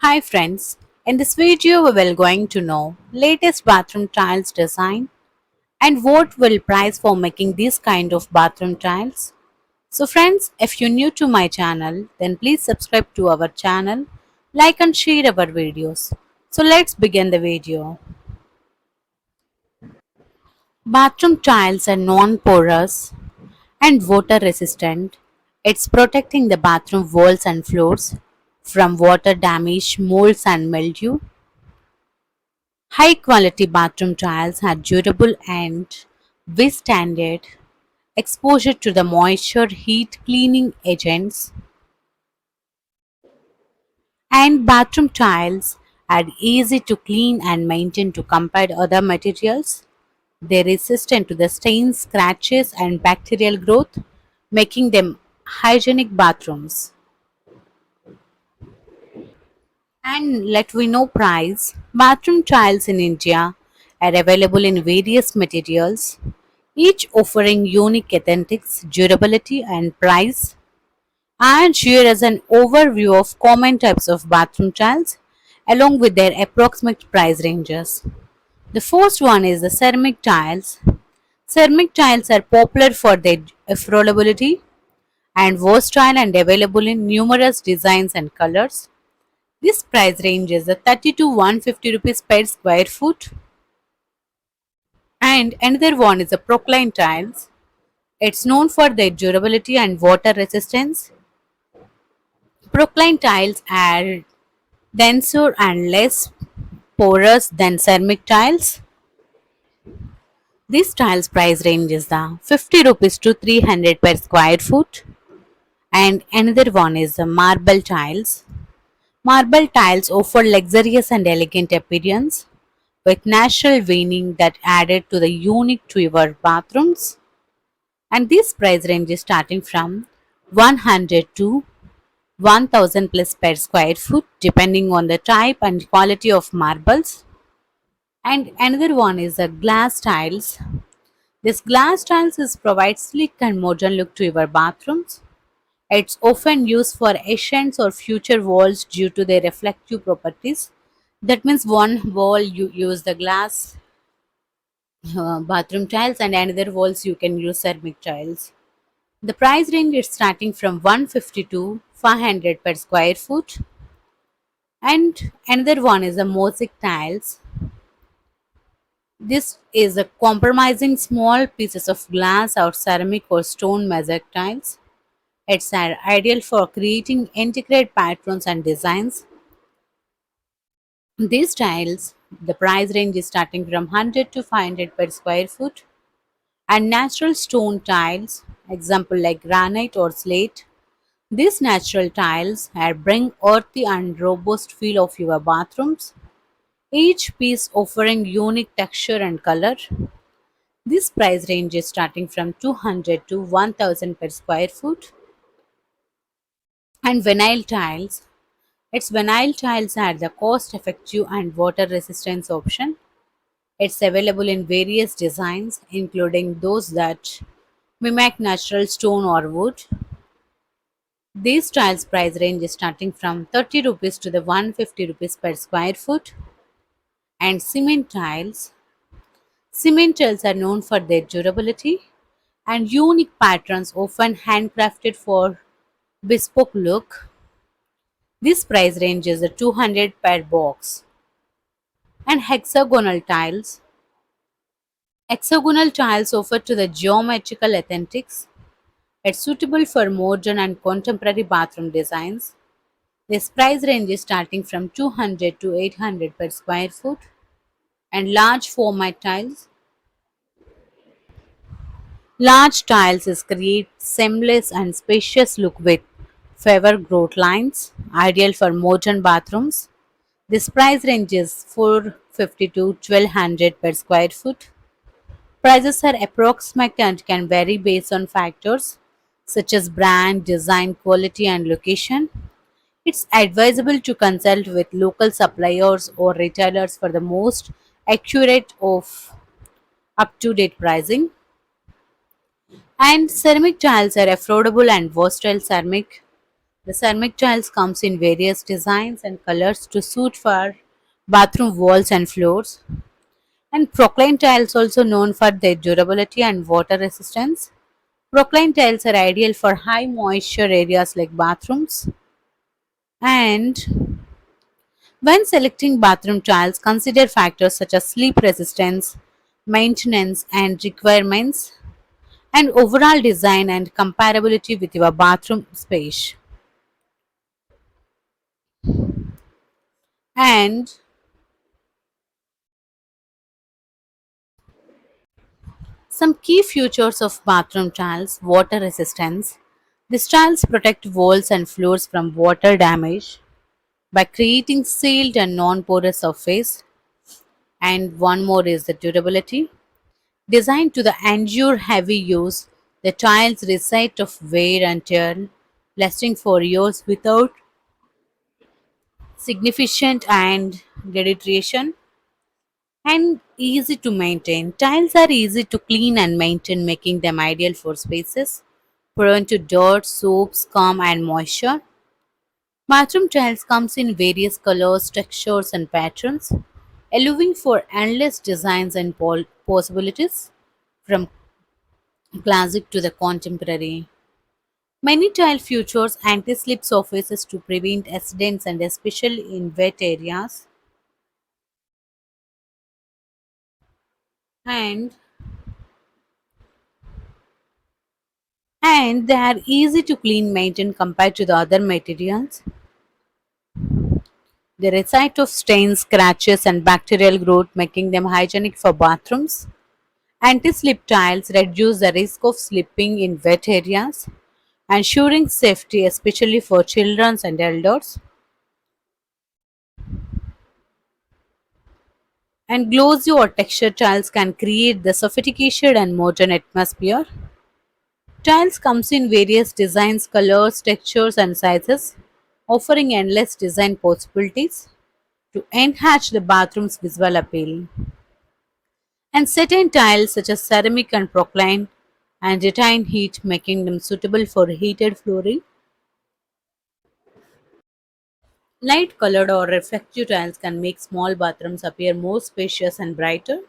Hi friends, in this video we will going to know latest bathroom tiles design and what will price for making this kind of bathroom tiles. So friends, if you're new to my channel then please subscribe to our channel, like and share our videos. So let's begin the video. Bathroom tiles are non-porous and water resistant. It's protecting the bathroom walls and floors from water damage, molds and mildew. High quality bathroom tiles are durable and withstand exposure to the moisture, heat, cleaning agents, and bathroom tiles are easy to clean and maintain to compare to other materials. They're resistant to the stains, scratches, and bacterial growth, making them hygienic bathrooms. And let we know price. Bathroom tiles in India are available in various materials, each offering unique aesthetics, durability, and price. And here is an overview of common types of bathroom tiles along with their approximate price ranges. The first one is the ceramic tiles. Ceramic tiles are popular for their affordability and versatile and available in numerous designs and colors. This price range is 30 to 150 rupees per square foot. And another one is the Procline tiles. It's known for their durability and water resistance. Procline tiles are denser and less porous than ceramic tiles. This tiles price range is the 50 rupees to 300 per square foot. And another one is the marble tiles. Marble tiles offer luxurious and elegant appearance with natural veining that added to the unique to your bathrooms. And this price range is starting from 100 to 1000 plus per square foot depending on the type and quality of marbles. And another one is the glass tiles. This glass tiles is provides sleek and modern look to your bathrooms. It's often used for ancients or future walls due to their reflective properties. That means one wall you use the glass bathroom tiles and another walls you can use ceramic tiles. The price range is starting from 150 to 500 per square foot. And another one is the mosaic tiles. This is a compromising small pieces of glass or ceramic or stone mosaic tiles. It's ideal for creating intricate patterns and designs. These tiles, the price range is starting from 100 to 500 per square foot. And natural stone tiles, example like granite or slate. These natural tiles bring earthy and robust feel of your bathrooms, each piece offering unique texture and color. This price range is starting from 200 to 1000 per square foot. And vinyl tiles. Its vinyl tiles are the cost effective and water resistance option. It's available in various designs, including those that mimic natural stone or wood. These tiles price range is starting from 30 rupees to the 150 rupees per square foot. And cement tiles. Cement tiles are known for their durability and unique patterns, often handcrafted for bespoke look. This price range is 200 per box. And hexagonal tiles. Hexagonal tiles offer to the geometrical aesthetics. It's suitable for modern and contemporary bathroom designs. This price range is starting from 200 to 800 per square foot. And large format tiles. Large tiles is create seamless and spacious look with favor growth lines, ideal for modern bathrooms. This price range is 450 to 1200 per square foot. Prices are approximate and can vary based on factors such as brand, design, quality, and location. It's advisable to consult with local suppliers or retailers for the most accurate of up-to-date pricing. And ceramic tiles are affordable and versatile ceramic. The ceramic tiles comes in various designs and colors to suit for bathroom walls and floors. And Procline tiles also known for their durability and water resistance. Procline tiles are ideal for high moisture areas like bathrooms. And when selecting bathroom tiles, consider factors such as sleep resistance, maintenance and requirements, and overall design and comparability with your bathroom space. And some key features of bathroom tiles: water resistance. These tiles protect walls and floors from water damage by creating sealed and non-porous surface. And one more is the durability. Designed to the endure heavy use, the tiles resist of wear and tear, lasting for years without significant and deterioration. And easy to maintain. Tiles are easy to clean and maintain, making them ideal for spaces prone to dirt, soap, scum, and moisture. Bathroom tiles comes in various colors, textures, and patterns, allowing for endless designs and possibilities from classic to the contemporary. Many tile features anti-slip surfaces to prevent accidents and especially in wet areas. And and they are easy to clean maintain compared to the other materials. They resist of stains, scratches, and bacterial growth, making them hygienic for bathrooms. Anti-slip tiles reduce the risk of slipping in wet areas, ensuring safety especially for children and elders. And glossy or textured tiles can create the sophisticated and modern atmosphere. Tiles comes in various designs, colors, textures, and sizes, offering endless design possibilities to enhance the bathroom's visual appeal. And certain tiles such as ceramic and procline and retain heat, making them suitable for heated flooring. Light colored or reflective tiles can make small bathrooms appear more spacious and brighter.